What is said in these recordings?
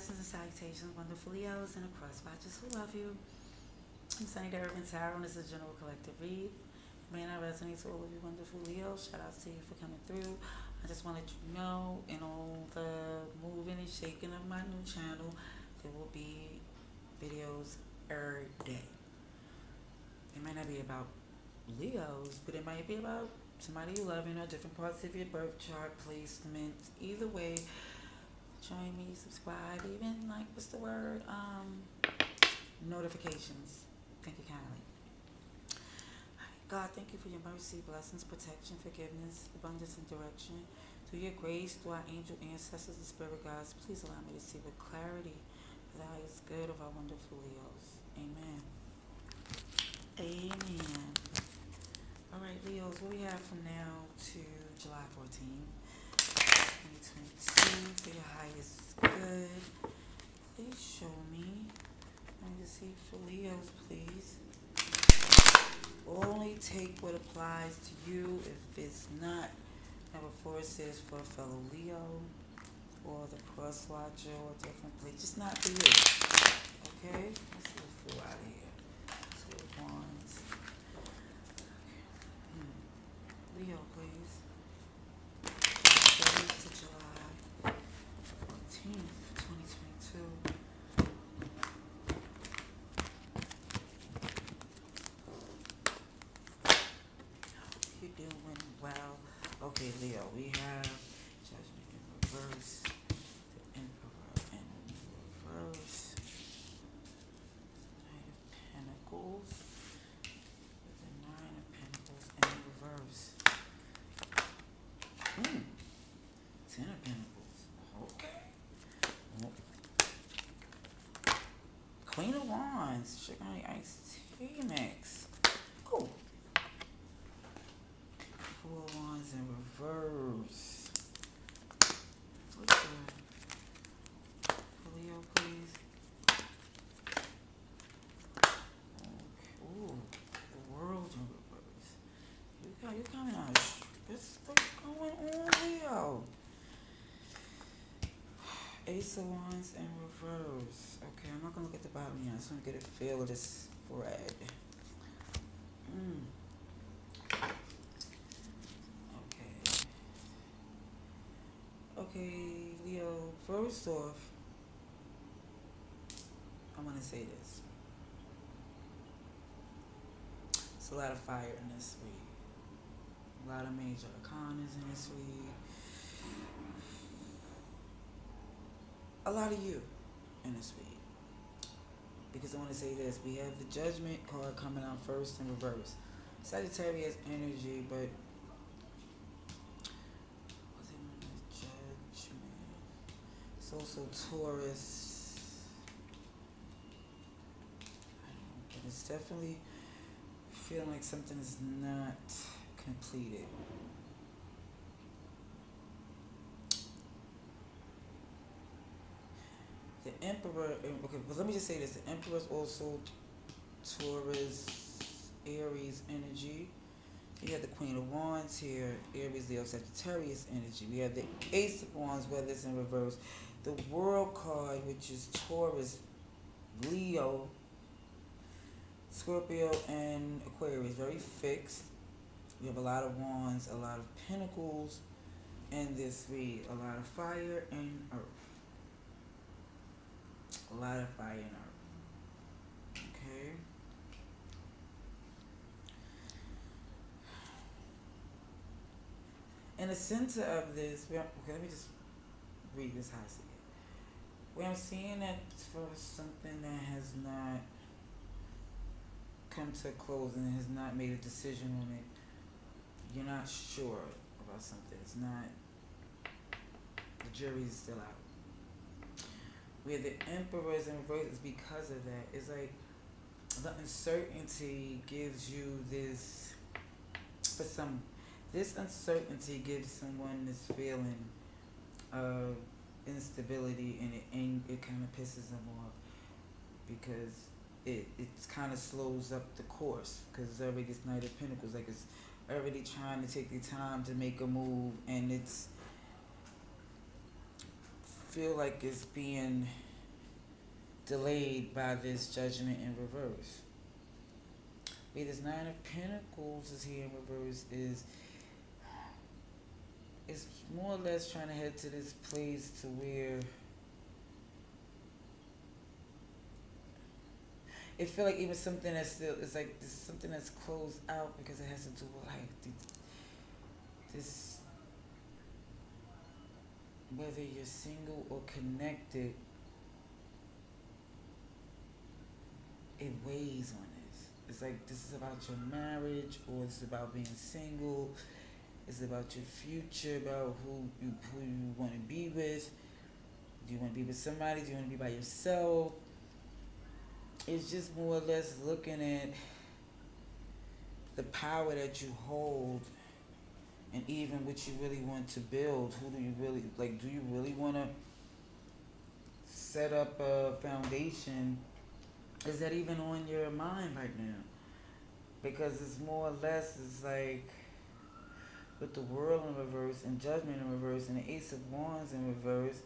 Blessings and salutations, wonderful Leos and across watchers who love you. I'm Sunny the Urban Tarot, and this is General Collective Read. May not resonate to all of you wonderful Leos. Shout out to you for coming through. I just want to let you know, in all the moving and shaking of my new channel, there will be videos every day. It might not be about Leos, but it might be about somebody you love, different parts of your birth chart, placements. Either way, join me, subscribe, even like, what's the word? Notifications. Thank you kindly. God, thank you for your mercy, blessings, protection, forgiveness, abundance, and direction. Through your grace, through our angel ancestors and spirit guides, please allow me to see with clarity the highest good of our wonderful Leos. Amen. Amen. All right, Leos, what we have from now to July 14th, 2022 for your highest good. Please show me. Let me just see for Leos, please. Only take what applies to you. If it's not, number 4 says for a fellow Leo or the cross watcher or a different place. Just not for you. Okay? Let's see the 4 out of here. 2 of Wands. Leo, please. To July 14th, 2022. You're doing well. Okay, Leo, we have Judgment in reverse, the Emperor in reverse, Knight of Pentacles, the 9 of Pentacles in reverse. 10 of Pentacles. Okay. Well, Queen of Wands. Sugar honey iced tea mix. Oh. 4 of Wands in reverse. What's that? Leo, please. Okay. Ooh. The World in reverse. You coming out. What's going on, Leo? Ace of Wands in reverse. Okay, I'm not going to look at the bottom yet. I just want to get a feel of this thread. Okay, Leo, first off, I want to say this. It's a lot of fire in this week. A lot of major arcanas in this week. A lot of you in this week. Because I want to say this. We have the Judgment card coming out first in reverse. Sagittarius energy, but what's it on the Judgment? It's also Taurus. But it's definitely feeling like something is not completed. The Emperor, okay, but let me just say this. The Emperor is also Taurus, Aries energy. You have the Queen of Wands here, Aries, Leo, Sagittarius energy. We have the Ace of Wands, whether it's in reverse. The World card, which is Taurus, Leo, Scorpio, and Aquarius. Very fixed. We have a lot of Wands, a lot of Pentacles in this read. A lot of fire and earth. A lot of fire and earth. Okay. In the center of this, okay, let me just read this how I see it. Where I'm seeing that for something that has not come to a close and has not made a decision on it, you're not sure about something. It's not, the jury's still out. Where the Emperor's in reverse is because of that. It's like the uncertainty gives you this, this uncertainty gives someone this feeling of instability, and it kind of pisses them off because it kind of slows up the course, because it's already this Knight of Pentacles, like it's already trying to take the time to make a move, and it's feel like it's being delayed by this judgment in reverse. Wait, this Nine of Pentacles is here in reverse. Is more or less trying to head to this place to where it feel like even something that's still, it's like this something that's closed out because it has to do with like this, whether you're single or connected, it weighs on this. It's like this is about your marriage, or it's about being single. It's about your future, about who you want to be with. Do you want to be with somebody? Do you want to be by yourself? It's just more or less looking at the power that you hold, and even what you really want to build. Who do you really like? Do you really want to set up a foundation? Is that even on your mind right now? Because it's more or less, it's like with the world in reverse and judgment in reverse and the ace of wands in reverse,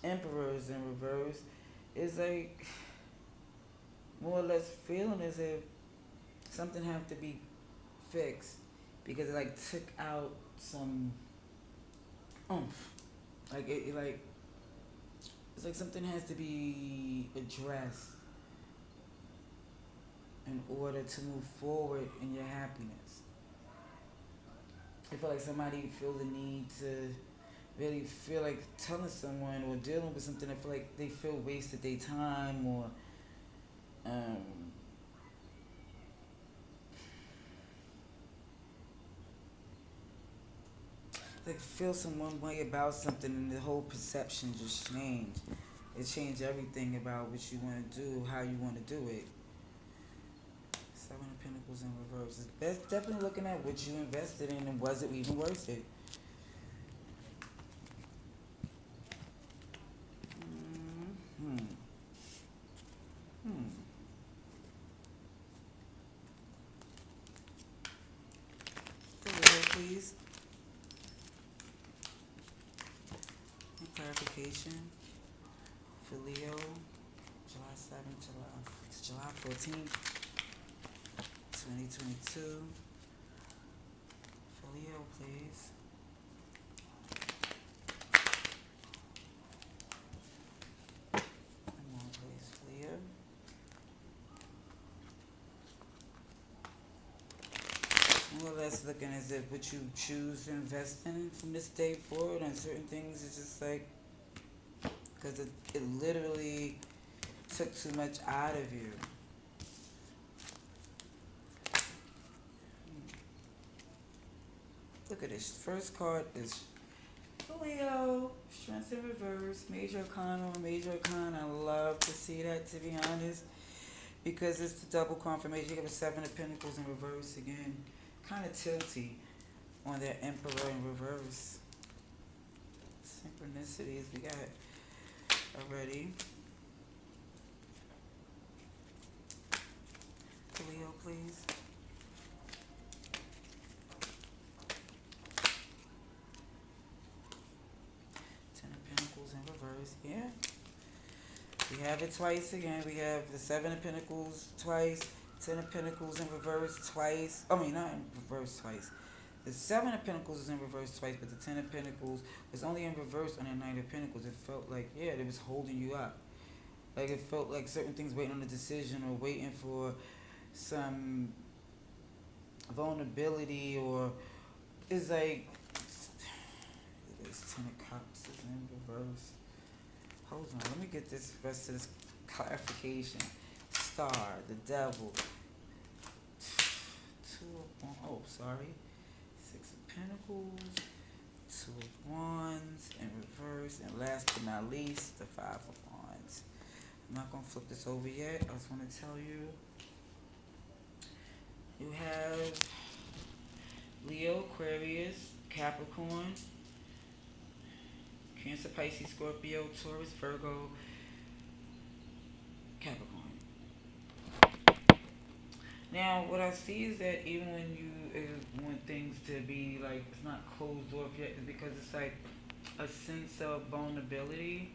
emperors in reverse, it's like more or less feeling as if something have to be fixed because it like took out some oomph. Like it like it's like something has to be addressed in order to move forward in your happiness. I feel like somebody feel the need to really feel like telling someone or dealing with something. I feel like they feel wasted their time, or um, like feel some one way about something, and the whole perception just changed. It changed everything about what you want to do, how you want to do it. Seven of Pentacles in reverse. It's best definitely looking at what you invested in and was it even worth it. Hmm. Hmm. The wheel, please. And clarification for Leo, July 7th to July 14th, 2022. For Leo, please. Come on, please, Leo. More or less looking as if what you choose to invest in from this day forward on certain things is just like, because it literally took too much out of you. Look at this. First card is Leo, Strength in Reverse, Major Arcana or Major Arcana. I love to see that, to be honest, because it's the double confirmation. You have a Seven of Pentacles in reverse again. Kind of tilty on that Emperor in reverse. Synchronicities we got already. Leo, please. Ten of Pentacles in reverse. Yeah. We have it twice again. We have the Seven of Pentacles twice. Ten of Pentacles in reverse twice. I mean, not in reverse twice. The Seven of Pentacles is in reverse twice, but the Ten of Pentacles was only in reverse on the Nine of Pentacles. It felt like, yeah, it was holding you up. Like it felt like certain things waiting on a decision or waiting for some vulnerability, or it's like this Ten of Cups is in reverse. Hold on, let me get this rest of this clarification. Star, the devil. Oh, sorry. Six of Pentacles, Two of Wands in reverse, and last but not least, the Five of Wands. I'm not gonna flip this over yet. I just want to tell you, you have Leo, Aquarius, Capricorn, Cancer, Pisces, Scorpio, Taurus, Virgo, Capricorn. Now, what I see is that even when you want things to be like, it's not closed off yet, because it's like a sense of vulnerability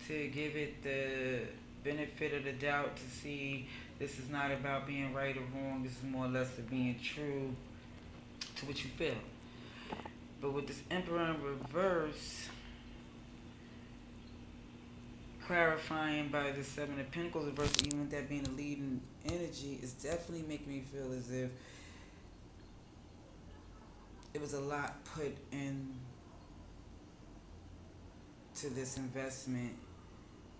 to give it the benefit of the doubt to see this is not about being right or wrong. This is more or less of being true to what you feel. But with this Emperor in reverse, clarifying by the Seven of Pentacles reverse, even with that being a leading energy, is definitely making me feel as if it was a lot put in to this investment,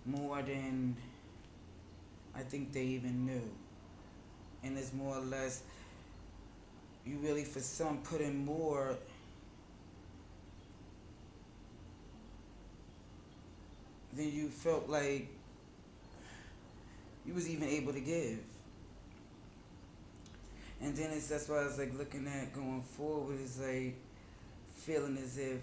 more than I think they even knew. And it's more or less, you really for some put in more than you felt like you was even able to give. And then that's why I was like looking at going forward, is like feeling as if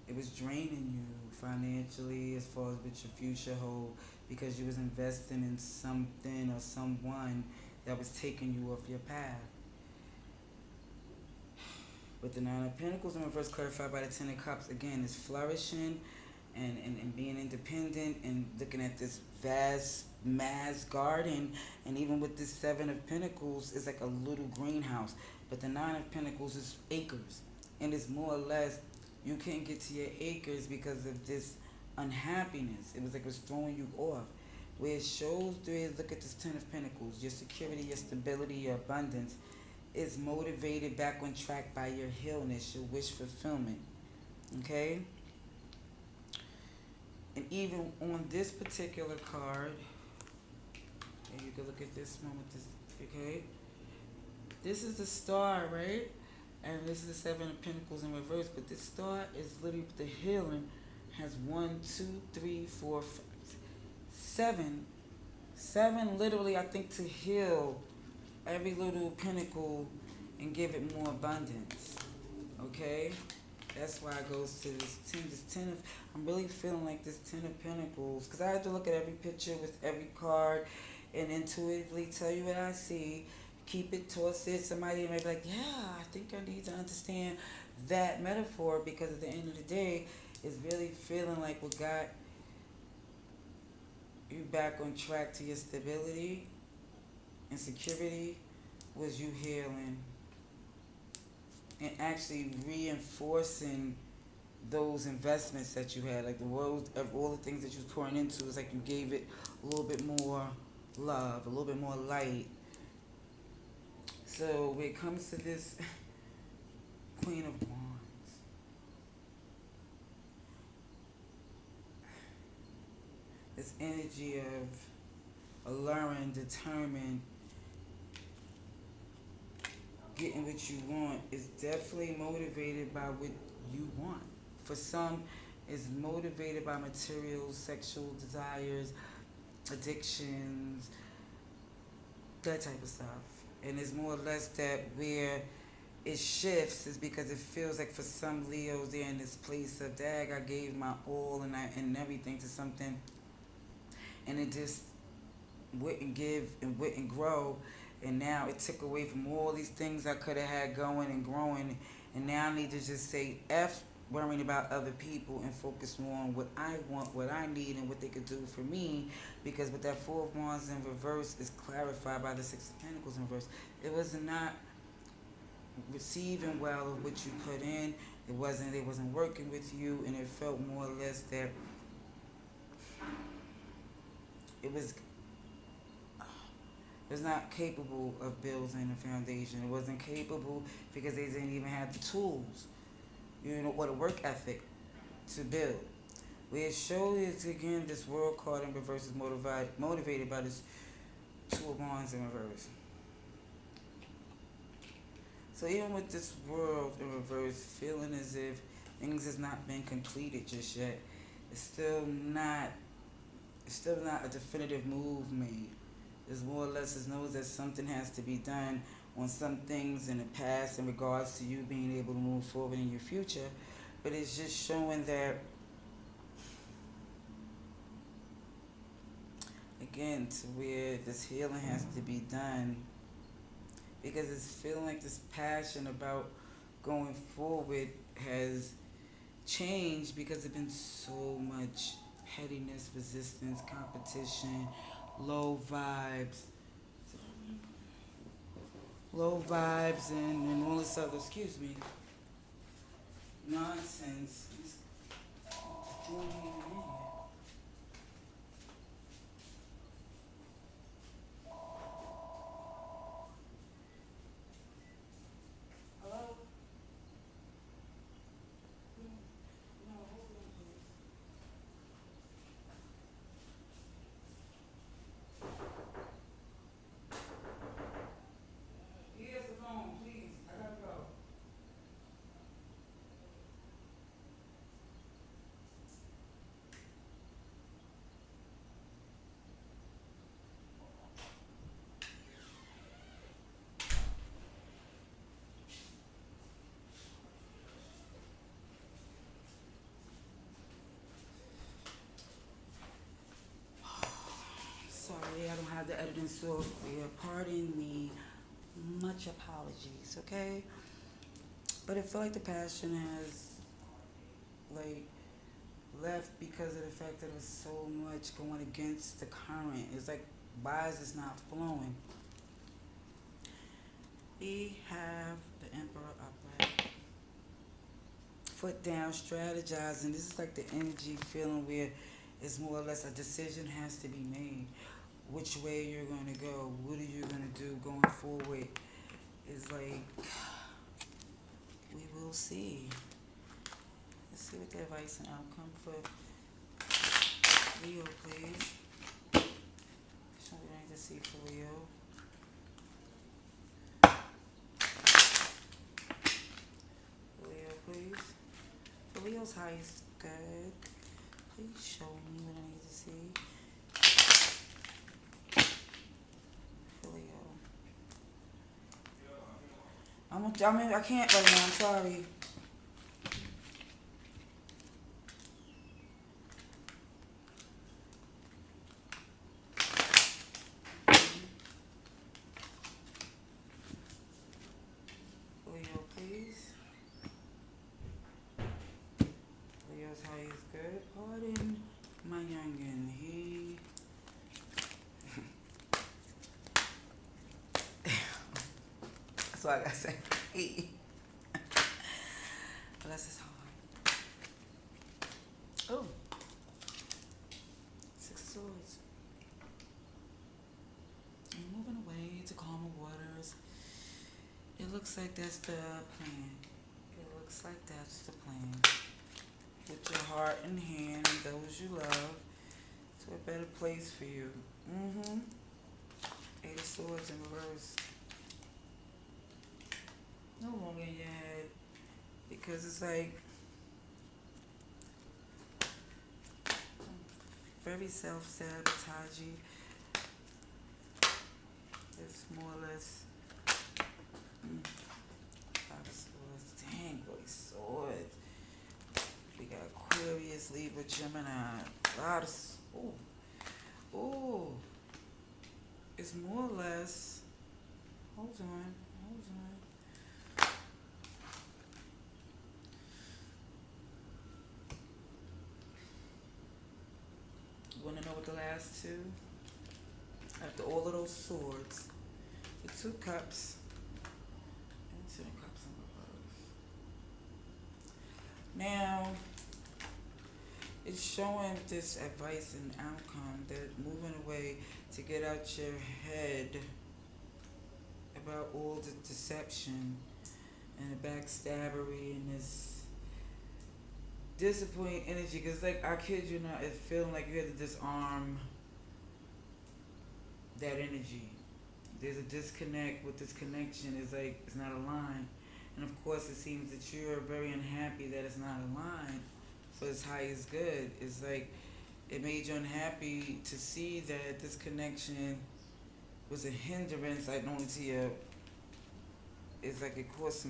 it was draining you financially as far as what your future hold, because you was investing in something or someone that was taking you off your path. With the Nine of Pentacles in reverse, clarified by the Ten of Cups, again, is flourishing and being independent and looking at this vast mass garden. And even with this Seven of Pentacles, it's like a little greenhouse. But the Nine of Pentacles is acres. And it's more or less, you can't get to your acres because of this unhappiness. It was like it was throwing you off. Where it shows through, look at this Ten of Pentacles, your security, your stability, your abundance is motivated back on track by your healness, your wish fulfillment. Okay? And even on this particular card, and you can look at this one with this, okay? This is the star, right? And this is the Seven of Pentacles in reverse, but this star is literally the healing, has 1, 2, 3, 4, 5, 7. 7 literally, I think, to heal every little pinnacle and give it more abundance. Okay? That's why it goes to this 10. This 10 of, I'm really feeling like this 10 of Pentacles, because I have to look at every picture with every card and intuitively tell you what I see. Keep it, toss it. Somebody may be like, yeah, I think I need to understand that metaphor, because at the end of the day, it's really feeling like what got you back on track to your stability and security was you healing and actually reinforcing those investments that you had. Like the world of all the things that you was pouring into, it's like you gave it a little bit more love, a little bit more light. So when it comes to this Queen of Wands, this energy of alluring, determined, getting what you want, is definitely motivated by what you want. For some, it's motivated by material, sexual desires, addictions, that type of stuff. And it's more or less that where it shifts is because it feels like for some Leos, they're in this place of, dag, I gave my all and everything to something, and it just wouldn't give and wouldn't grow. And now it took away from all these things I could have had going and growing. And now I need to just say F worrying about other people and focus more on what I want, what I need, and what they could do for me. Because with that Four of Wands in reverse is clarified by the Six of Pentacles in reverse. It was not receiving well of what you put in. It wasn't working with you, and it felt more or less that it was not capable of building a foundation. It wasn't capable because they didn't even have the tools, or the work ethic to build. Where it shows again, this World card in reverse is motivated by this Two of Wands in reverse. So even with this World in reverse, feeling as if things has not been completed just yet, it's still not a definitive move made. It's more or less it knows that something has to be done on some things in the past in regards to you being able to move forward in your future. But it's just showing that, again, to where this healing has to be done, because it's feeling like this passion about going forward has change because there's been so much pettiness, resistance, competition, low vibes, and all this other, excuse me, nonsense. Hello? No, hold on, please. Here's the phone, please. I gotta go. Sorry, I don't have the editing software. Pardon me. Much apologies, okay? But I feel like the passion has, like, left because of the fact that there's so much going against the current. It's like, why is this not flowing? We have the Emperor upright. Foot down, strategizing. This is like the energy feeling where it's more or less a decision has to be made. Which way you're going to go, what are you going to do going forward? It's like, we will see. Let's see what the advice and outcome for Leo, please. Show me what I need to see for Leo. Leo, please. For Leo's highest good. Please show me what I need to see. I can't right now, I'm sorry. Leo, please. Leo's highest good. Pardon my youngin'. That's all I gotta say. Bless his heart. Oh. 6 of Swords. I'm moving away to calmer waters. It looks like that's the plan. Put your heart in hand and those you love to a better place for you. 8 of Swords in reverse. No longer in your head. Because it's like very self-sabotaging. It's more or less 5 of Swords. Dang, boy, Swords. We got Aquarius, Libra, Gemini. A lot of ooh. It's more or less. Hold on. You want to know what the last two? After all of those swords, the 2 cups and 2 cups in reverse. Now, it's showing this advice and outcome that moving away to get out your head about all the deception and the backstabbery and this disappointing energy, because like I kid you not, it's feeling like you had to disarm that energy. There's a disconnect with this connection. It's like it's not aligned, and of course it seems that you're very unhappy that it's not aligned for its highest good. It's like it made you unhappy to see that this connection was a hindrance, like only to your. It's like it caused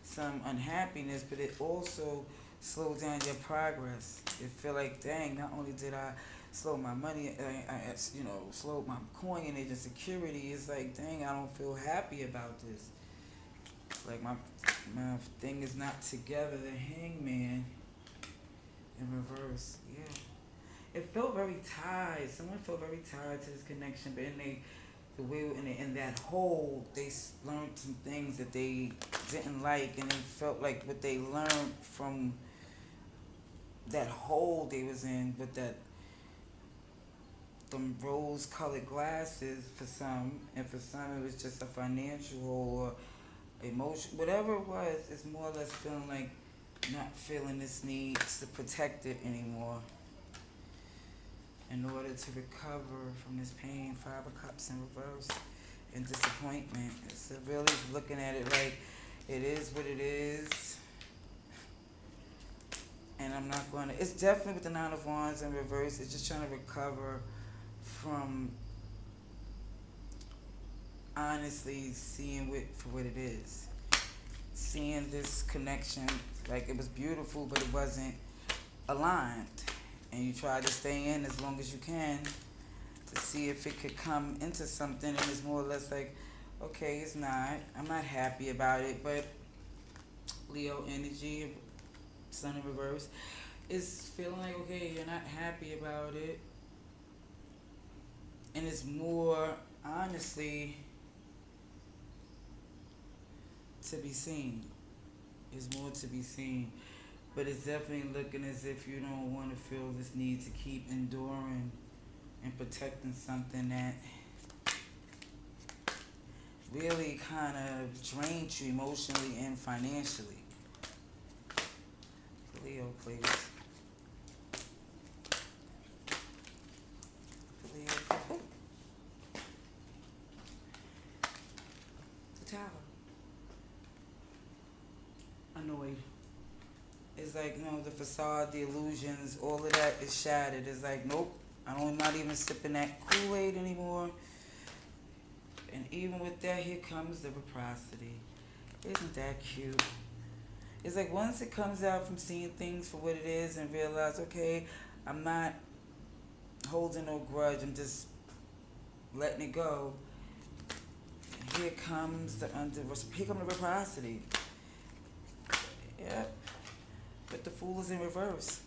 some unhappiness, but it also slow down your progress. You feel like, dang, not only did I slow my money, I slowed my coinage and security. It's like, dang, I don't feel happy about this. Like my thing is not together. The Hangman. felt very tied. Someone felt very tied to this connection, but the way in that hole, learned some things that they didn't like, and they felt like what they learned from that hole they was in with them rose-colored glasses for some, and for some it was just a financial hole or emotion, whatever it was. It's more or less feeling like not feeling this need to protect it anymore. In order to recover from this pain, 5 of Cups in reverse, and disappointment. It's really looking at it like it is what it is, and I'm not going to. It's definitely with the 9 of Wands in reverse. It's just trying to recover from honestly seeing it for what it is. Seeing this connection like it was beautiful, but it wasn't aligned. And you try to stay in as long as you can to see if it could come into something, and it's more or less like, okay, it's not. I'm not happy about it, but Leo energy, Sun in reverse, is feeling like, okay, you're not happy about it. And it's more, honestly, to be seen. It's more to be seen. But it's definitely looking as if you don't want to feel this need to keep enduring and protecting something that really kind of drains you emotionally and financially. Leo, please. Leo. Oh. The Tower. Annoyed. It's like, the facade, the illusions, all of that is shattered. It's like, nope, I'm not even sipping that Kool-Aid anymore. And even with that, here comes the reciprocity. Isn't that cute? It's like once it comes out from seeing things for what it is and realize, okay, I'm not holding no grudge, I'm just letting it go. And here comes the reciprocity. Yep. But the Fool is in reverse.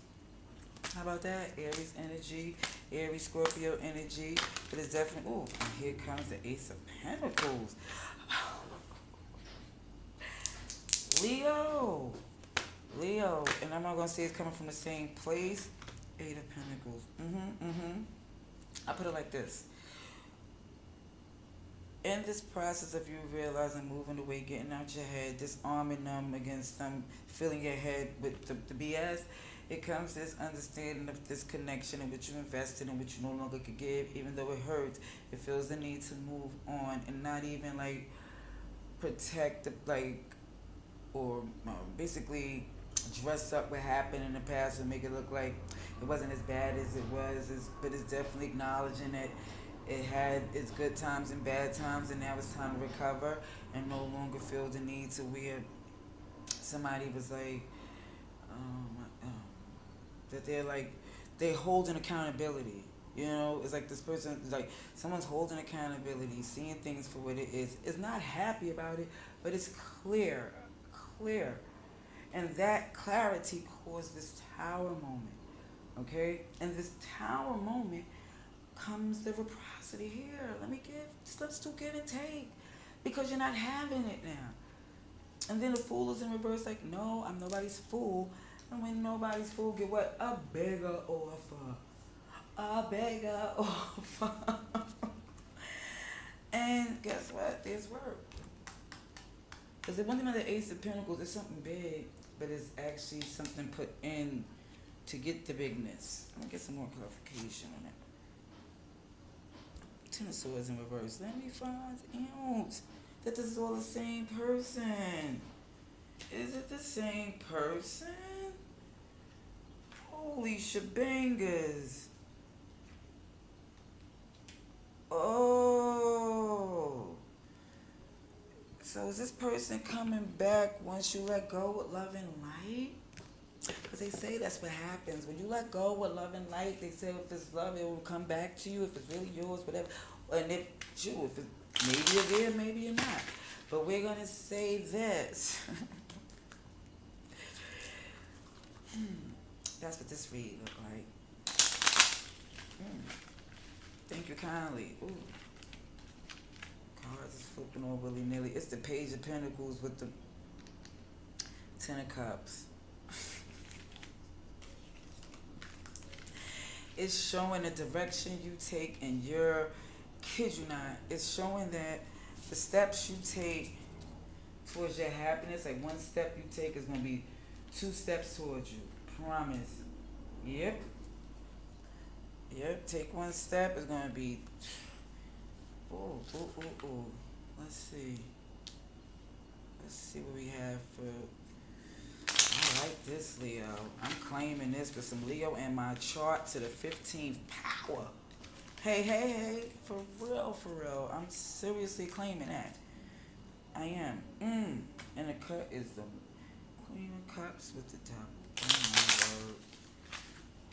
How about that? Aries energy, Aries Scorpio energy. But it's definitely, ooh, and here comes the Ace of Pentacles. Leo, and I'm not going to say it's coming from the same place. 8 of Pentacles. I put it like this. In this process of you realizing, moving away, getting out your head, disarming them against them, filling your head with the BS, it comes this understanding of this connection in which you invested in, which you no longer could give, even though it hurts. It feels the need to move on and not even like protect or basically dress up what happened in the past and make it look like it wasn't as bad as it was. But it's definitely acknowledging that it had its good times and bad times, and now it's time to recover and no longer feel the need to where somebody was like, that they're holding accountability. It's like this person, like someone's holding accountability, seeing things for what it is. It's not happy about it, but it's clear. And that clarity caused this Tower moment, okay? And this Tower moment comes the reciprocity here. Let's do give and take, because you're not having it now. And then the Fool is in reverse, like, no, I'm nobody's fool. And when nobody's fool, get what? A bigger offer. And guess what? There's work. Because the one thing about the Ace of Pentacles is something big, but it's actually something put in to get the bigness. Let me get some more clarification on it. 10 of Swords in reverse. Let me find out that this is all the same person. Is it the same person? Holy shebangers. Oh. So is this person coming back once you let go with love and light? Because they say that's what happens. When you let go with love and light, they say if it's love, it will come back to you. If it's really yours, whatever. And if maybe you're there, maybe you're not. But we're going to say this. That's what this read look like. Mm. Thank you kindly. Ooh. Cards is flipping all willy nilly. It's the Page of Pentacles with the Ten of Cups. It's showing the direction you take and your, kid you not, it's showing that the steps you take towards your happiness, like one step you take is going to be two steps towards you. Promise. Yep. Yep. Take one step, it's going to be. Ooh, ooh, ooh, ooh. Let's see. Let's see what we have for. I like this, Leo. I'm claiming this for some Leo in my chart to the 15th power. Hey, hey, hey. For real, for real. I'm seriously claiming that. I am. And the cut is the Queen of Cups with the top. Oh my word.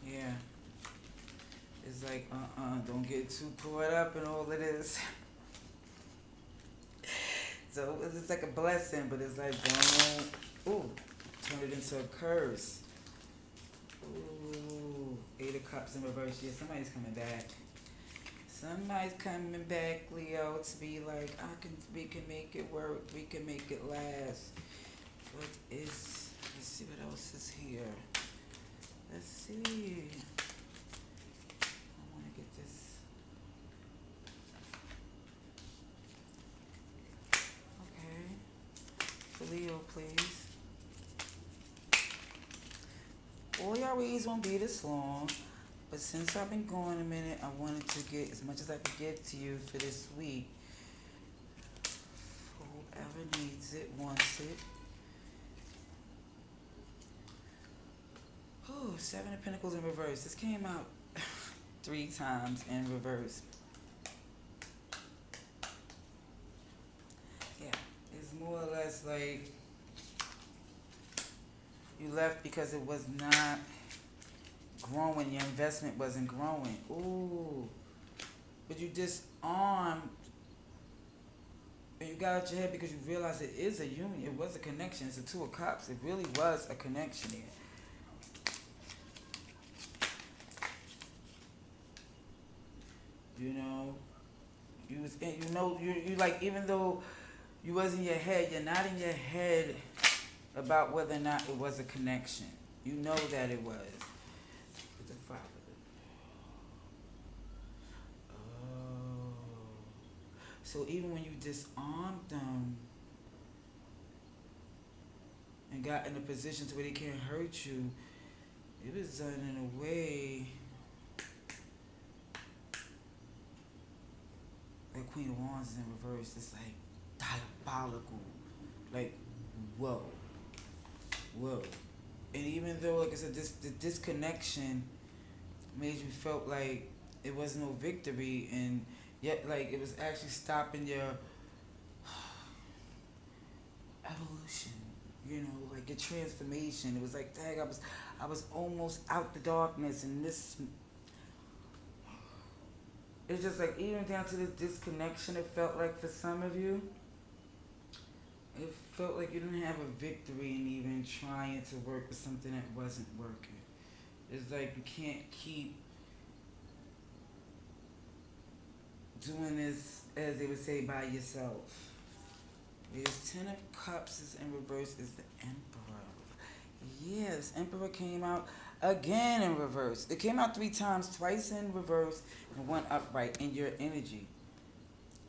Yeah. It's like, don't get too caught up in all of this. So it's like a blessing, but it's like, don't, turn it into a curse. Ooh, Eight of Cups in reverse. Yeah, somebody's coming back. Somebody's coming back, Leo, to be like, we can make it work, we can make it last. Let's see what else is here. Let's see. I want to get this. Okay. For Leo, please. All y'all reads won't be this long, but since I've been going a minute, I wanted to get as much as I could get to you for this week. For whoever needs it, wants it. Oh, Seven of Pentacles in reverse. This came out 3 times in reverse. Yeah, it's more or less like you left because it was not growing. Your investment wasn't growing. Ooh. But you disarmed and you got out your head because you realized it is a union. It was a connection. It's a Two of Cups. It really was a connection here. You know, you like, even though you was in your head, you're not in your head about whether or not it was a connection. You know that it was. With the Five of it. Oh. So even when you disarmed them and got in a position to where they can't hurt you, it was done in a way. Like Queen of Wands is in reverse. It's like diabolical. Like, whoa. And even though, like I said, the disconnection made you felt like it was no victory, and yet, like, it was actually stopping your evolution. You know, like your transformation. It was like, dang, I was almost out the darkness, and this. It's just like, even down to the disconnection, it felt like for some of you, it felt like you didn't have a victory in even trying to work with something that wasn't working. It's like you can't keep doing this, as they would say, by yourself. There's Ten of Cups is in reverse is the Emperor. Yes, Emperor came out again in reverse. It came out 3 times, twice in reverse and 1 upright in your energy.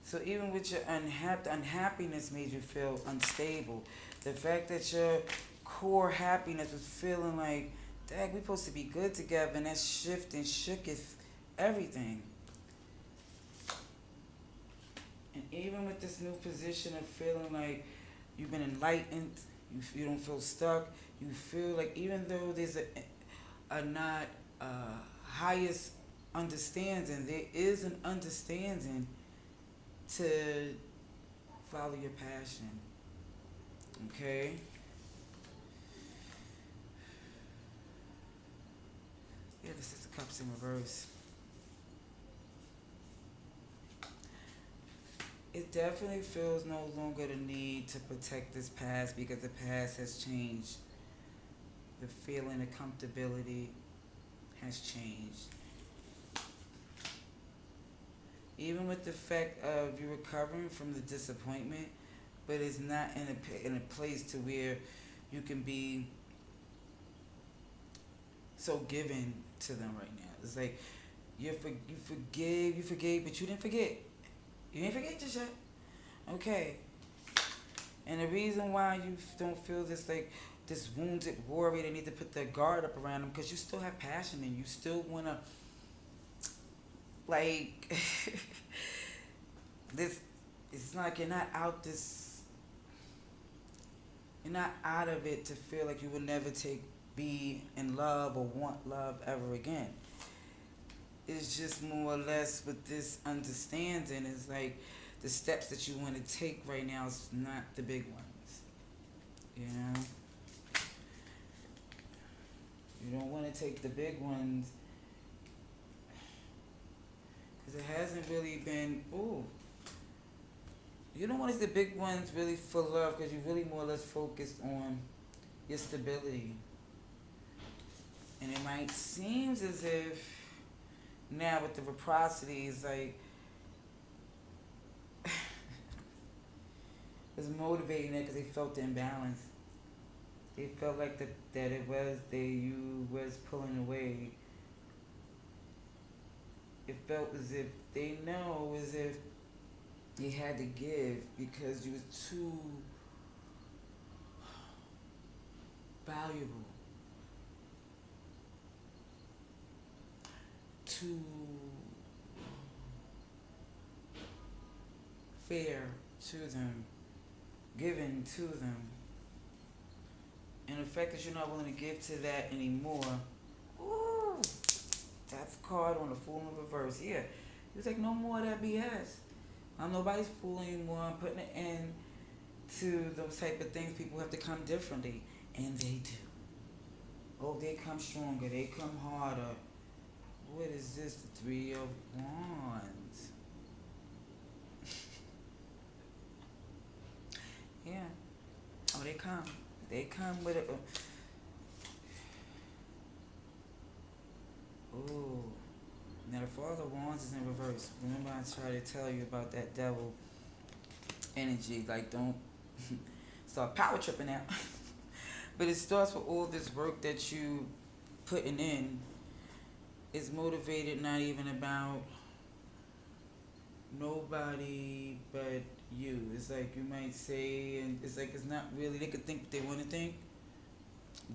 So even with your unhappiness made you feel unstable. The fact that your core happiness was feeling like, dang, we're supposed to be good together, and that shift and shooketh everything. And even with this new position of feeling like you've been enlightened, you don't feel stuck, you feel like even though there's a not highest understanding, there is an understanding to follow your passion. Okay? Yeah, this is the Cups in reverse. It definitely feels no longer the need to protect this past because the past has changed. The feeling of comfortability has changed. even with the fact of you recovering from the disappointment, but it's not in a place to where you can be so given to them right now. It's like you forgave, but you didn't forget. You didn't forget just yet. Okay. And the reason why you don't feel this like this wounded warrior that need to put their guard up around them, because you still have passion and you still wanna like this. It's like you're not out this. You're not out of it to feel like you will never be in love or want love ever again. It's just more or less with this understanding is like the steps that you want to take right now is not the big ones. You know? You don't want to take the big ones because it hasn't really been, ooh. You don't want to see the big ones really for love because you're really more or less focused on your stability. And it might seem as if now with the reciprocity is like it's motivating it because they felt the imbalance. They felt like that it was you was pulling away. It felt as if they know as if they had to give because you was too valuable, too fair to them, given to them. And the fact that you're not willing to give to that anymore, ooh, that's card on the Fool in reverse. Yeah, it's like no more of that BS. Nobody's fooling anymore. I'm putting an end to those type of things. People have to come differently, and they do. Oh, they come stronger. They come harder. What is this? The Three of Wands. Yeah. Oh, they come. They come with it. Ooh. Now the Father of Wands is in reverse. Remember I tried to tell you about that devil energy. Like don't start power tripping out. But it starts with all this work that you putting in. It's motivated not even about nobody but you. It's like you might say, and it's like it's not really, they could think what they want to think,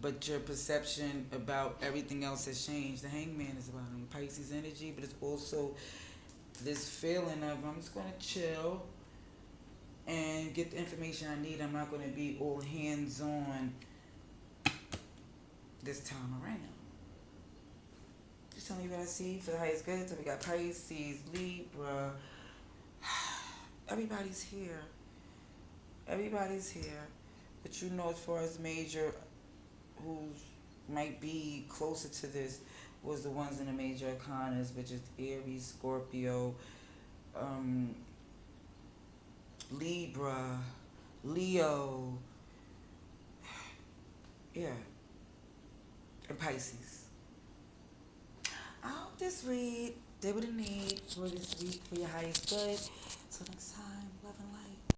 but your perception about everything else has changed. The Hangman is about Pisces energy, but it's also this feeling of I'm just going to chill and get the information I need. I'm not going to be all hands-on this time around. Just telling you what I see for the highest good. So we got Pisces, Libra. Everybody's here. Everybody's here. But you know, as far as major, who might be closer to this, was the ones in the major arcanas, which is Aries, Scorpio, Libra, Leo, yeah, and Pisces. I hope this read did what it need for this week for your highest good. Till next time.